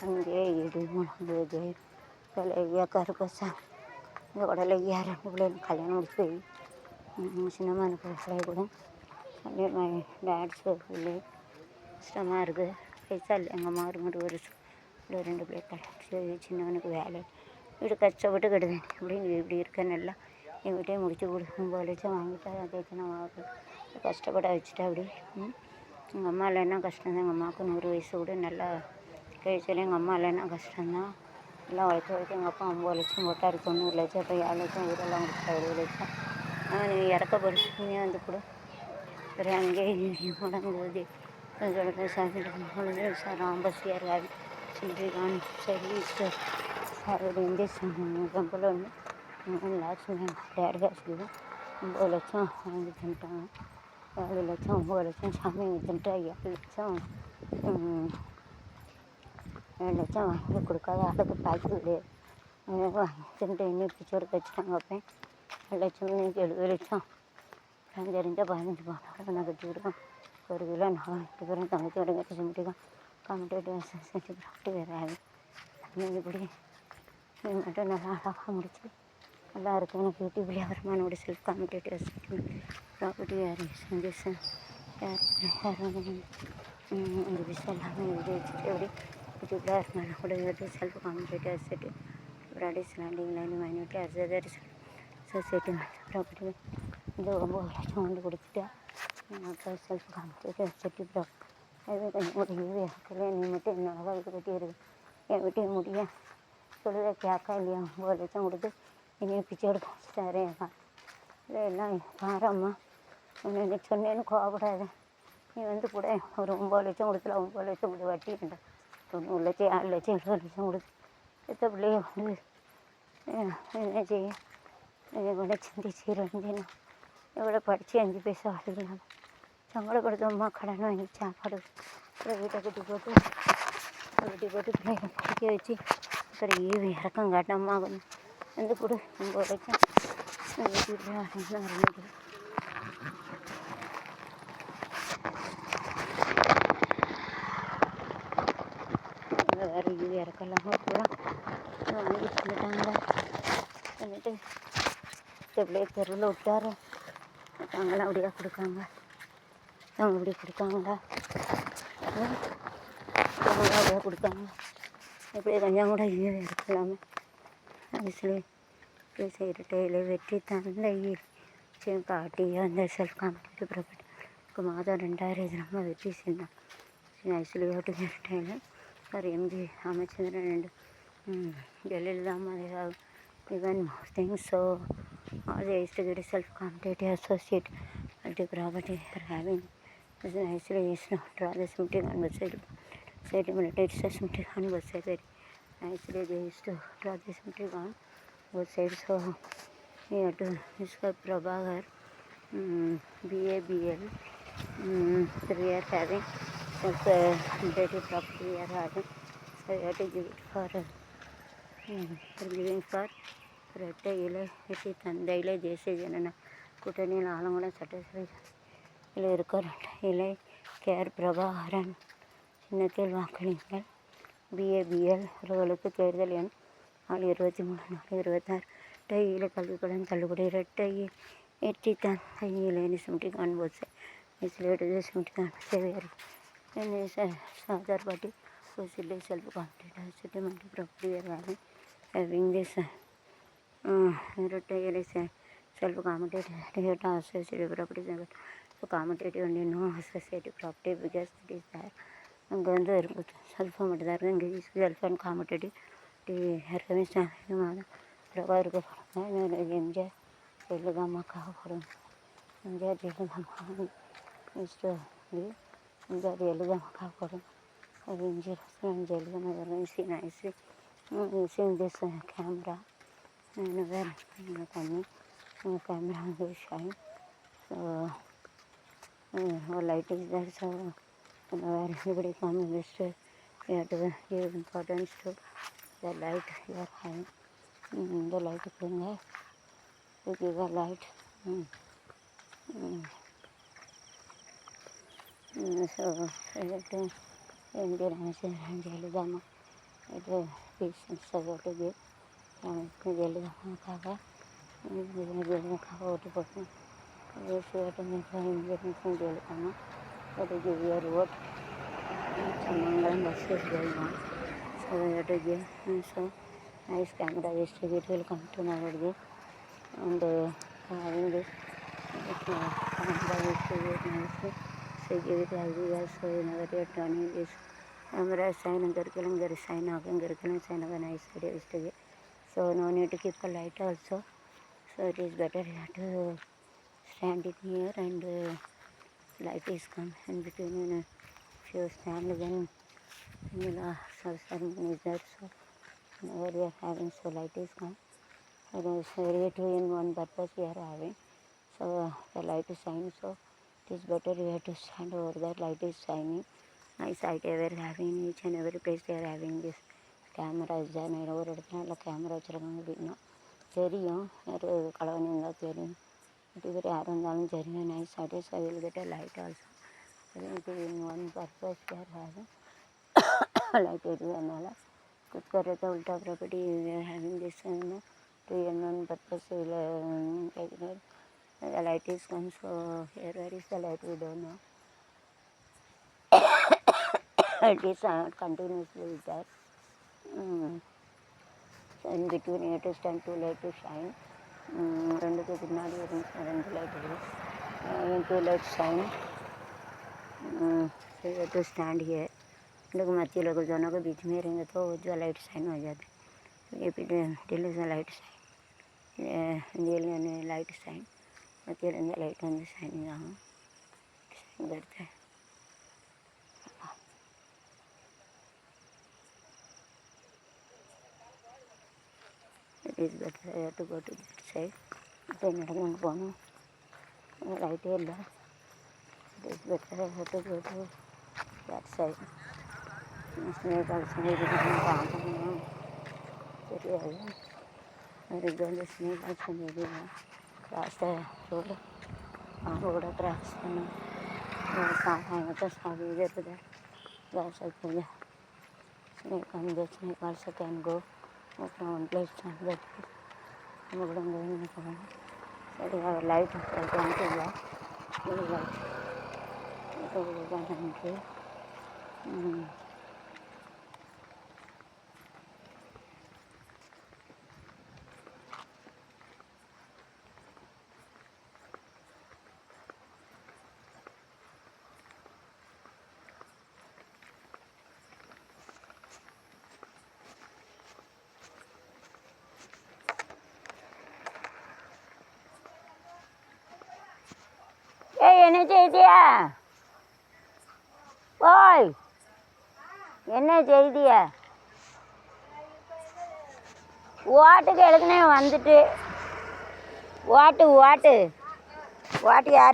ಹಂಗೆ ಇಡೀ ಮುಳುಗೋದೆ தலைவியாக கருப்பசா இந்த உடலையா 2 பிள்ளைங்க கல்யாணம் முடிச்சு போய் சின்னம்மா பிள்ளை கூட டான்ஸ் பிள்ளை கஷ்டமாக இருக்குது. பைசா இல்லை. எங்கள் அம்மா ஒரு 3 வருஷம் இல்லை 2 பிள்ளை கல்யாணம் சின்னவனுக்கு வேலை வீடு கஷ்டப்பட்டு கெடுவேன் இப்படி இப்படி இருக்க நல்லா எங்கள் வீட்டையும் முடிச்சு கொடுக்கும் 9 லட்சம் வாங்கிட்டா தேய்ச்சி நான் கஷ்டப்பட வச்சுட்டா அப்படி. எங்கள் அம்மா இல்லைன்னா கஷ்டம்தான். எங்கள் அம்மாவுக்கு 100 வயசு கூட நல்லா கழிச்சாலும் எங்கள் அம்மா இல்லைன்னா கஷ்டம்தான். எல்லாம் உழைக்க எங்கள் அப்பா 9 லட்சம் போட்டார். 90 லட்சம் இப்போ 7 லட்சம் ஊரெல்லாம் கொடுத்தா 7 லட்சம். நீ இறக்கப்படு நீ வந்து கூட சரி அங்கேயே முடங்குவது பொழுது சார் ஆம்பசியார் சில்ட்ரிகான் சர்வீஸ் அவரோட இன்ஜெக்ஷன் கம்பெனியில் வந்து லாஸ்ட் டேட் காசுக்கு 9 லட்சம் வாங்கி தந்துட்டாங்க. 7 லட்சம் 9 லட்சம் சாமி வாங்கி தந்துட்டா 7 லட்சம் 7 லட்சம் வாங்கி கொடுக்காத ஆளுக்கு பாக்கி கிடையாது. வாங்கி தந்துட்டு இன்னும் பிச்சோடு வச்சுட்டாங்க. அப்பேன் 7 லட்சம் 70 லட்சம் தெரிஞ்சால் 15 பவுன் நான் கட்டி விடுவேன். 1 கிலோ நான் வாங்கிட்டு போகிறேன். தங்கச்சியோட கட்டி சொல்லிட்டுதான் கம்ப்யூட்டர் செஞ்சு ப்ராப்பர்ட்டி வேறு ஆகி இப்படி இது மட்டும் நல்லா அழகாக முடிச்சு நல்லா இருக்கும். எனக்கு யூடியூப்லேயே வருமானோட செல்ஃப் காம்படேட்டிவ் ப்ராப்பர்ட்டி வேறு செஞ்சு இந்த விஷயம் எல்லாமே எழுதி வச்சுட்டு எப்படி யூடியூப்பில் வருமானம் கூட எழுதி self competitive asset products landing line மைனிட்டி அசதர் சொசைட்டி ப்ராப்பர்ட்டி இந்த 9 லட்சம் வந்து கொடுத்துட்டா அப்புறம் செல்ஃப் காம்படேட்டிவ் அசெட்டு ப்ராப்பர்ட்டி அது கொஞ்சம் முடியுது. எனக்குள்ள நீ மட்டும் என்ன அழகாக வீட்டு கட்டி இருக்கு என் வீட்டை முடிய சொல்லுத கேட்கா இல்லையா 9 லட்சம் கொடுத்து இனியும் பிச்சை எடுக்க வச்சுட்டாரு. இதெல்லாம் பாரம்மா ஒன்று சொன்னேன்னு கோவப்படாத. நீ வந்து கூட ஒரு 9 லட்சம் கொடுத்துல 9 லட்சம் கொடுத்து வட்டி வேண்டாம் 90 லட்சம் 7 லட்சம் 70 லட்சம் கொடுத்து எத்த பிள்ளைய வந்து என்ன செய்ய கூட சிந்திச்சு ரஞ்சினா எவ்வளோ படித்து 5 பைசா வாழ்க்கலாம் சங்கடப்படுத்தம்மா கடன் வாங்கி சாப்பாடு அப்புறம் வீட்டை கட்டி போட்டு பிள்ளைங்க படிக்க வச்சு அப்புறம் ஈவு இறக்கம் காட்டம்மா கொஞ்சம் வந்து கொடு 9 லட்சம் வீட்டில் வரணும். வேறு ஈவு இறக்கலாமா பூரா வாங்கி தந்துட்டாங்களா வந்துட்டு பிள்ளைய தெருவில் விட்டாரு விட்டாங்களா அப்படியா கொடுக்காங்க அவங்க இப்படி கொடுக்காங்களா அப்படியே கொடுத்தாங்க எப்படி கொஞ்சம் கூட ஈவு இறக்கலாமே ஆக்சுவலி செய்கிறட்டையில வெற்றி தந்தை காட்டி அந்த செல்ஃப் காம்படேட்டிவ் ப்ராப்பர்ட்டி மாதம் 2000 இது நம்ம வெற்றி செஞ்சோம். ஆக்சுவலி ஓட்டு கேட்டாங்க சார் எம்ஜி அமைச்சந்திரன் 2 ஜெயலலிதாமா even more things. So all the used to get a self-competitive associate multi-property are having this actually is not rather something on website it's a something on website actually they used to draw this something on website. So we have to Mr. Prabhakar BABL 3 are having self-competitive property we are having. So we have to give it for giving for ரெட்டை இலை வெற்றி தந்தையில தேசிய ஜனன கூட்டணியில் ஆலங்குளம் சட்டசபையில் இருக்க ரெட்டை இலை KR Prabhakaran சின்னத்தில் வாக்களிங்கள். பிஏபிஎல் அவர்களுக்கு தேர்தல் எண் 423 426 ரெட்டை இலை கல்விக்கடன் தள்ளுபடி ரெட்டை வெற்றி தந்தையிலேன்னு சுட்டி காண்போது இஸ்லேட்டு சுட்டி காண்பது சாதார் பாட்டி சில்லி self competitive settlement property having this ரெட்டை self competitive associative property so competitive only no associative property because it is there அங்கே வந்து இருக்குது செல்ஃபாக மட்டும் தான் இருக்குது. இங்கே செல்ஃப் அண்ட் காம்படேட்டிவ் ரமேஷ் மாதம் பிரபா இருக்க போகிறாங்க. எம்ஜிஆர் ஜெயலலிதாமாக்காக போடுங்க. எம்ஜிஆர் ஜெயலலிதாமா எம்ஜிஆர் ஜெயலலிதாமாக்காக போடுங்க. அது MGR Jayalalithaa using this camera and where camera will shine. So light is there, so where everybody comes this you have to give importance to the light you are having. The light thing to give a light. So Indian Jayalalitha இது பேஷன்ஸை ஓட்டுது எனக்கு எழுதாமக்காக ஓட்டு போட்டேன் injection எழுதாமல் ஒரு give your vote. Mangalam bus is going on. So we have to give so nice camera distribute will come to nowadays and having this camera distribute nicely. So give it ideas so whenever you are turning this camera sign and there is sign of sign of a nice video distribute. So no need to keep a light also. So it is better you have to stand it near and light is come in between if you stand then so ceremony is there so whenever we are having so light is come it is very two in one purpose we are having so the light is shining so it is better you have to stand over that light is shining nice light we are having each and every place they are having this camera is there ஒரு இடத்துல நல்ல camera வச்சுருக்காங்க அப்படின்னா தெரியும் யார் கலவணி இருந்தால் தெரியும் ticket யார் இருந்தாலும் தெரியும் நைஸ் ஆகிட்டு so will get a light also அது இன் ஒன் பர்பஸ் யார் ஹேவிங் லைட் இருக்கிறதுனால குத்கரத்தை உல்டா property having this to in one purpose the light is come so here where is the light we don't know it is continuously there so in between you have to stand two light to shine ரெண்டுக்கு பின்னாடி ஒரு ரெண்டு light இருக்குது two lights shine so you have to stand here लोग मच्छी लोग दोनों के बीच में रहेंगे तो जो लाइट शाइन हो जाती है ये दिल से लाइट शाइन दिल में लाइट शाइन मच्छी रहेंगे लाइट में शाइनिंग आऊँ शाइन करते हैं it is better I have to go to that side அப்போ நடந்து போகணும் லைட்டே இல்லை it is better I have to go to that side snake also பார்க்கணும் தெரியாது அதுக்கு வந்து ஸ்னேக் ஆல்சோ தெரியும் கிராஸ் ரோடு ரோடை கிராஸ் பண்ணணும் சாப்பாடு சாவி இது இருக்குது கிராஸ் ஆகுது ஸ்னேக் அந்த snake also can go from one place to another place நம்ம கூட இங்கே போகணும் சரி அவர் லைட் வந்துட்டுங்களா ஒரு லைட் நன்றி ஏய் என்ன செய்தியா ஓய் என்ன செய்தியா ஓட்டுக்கு எழுதுனே வந்துட்டு ஓட்டு யார்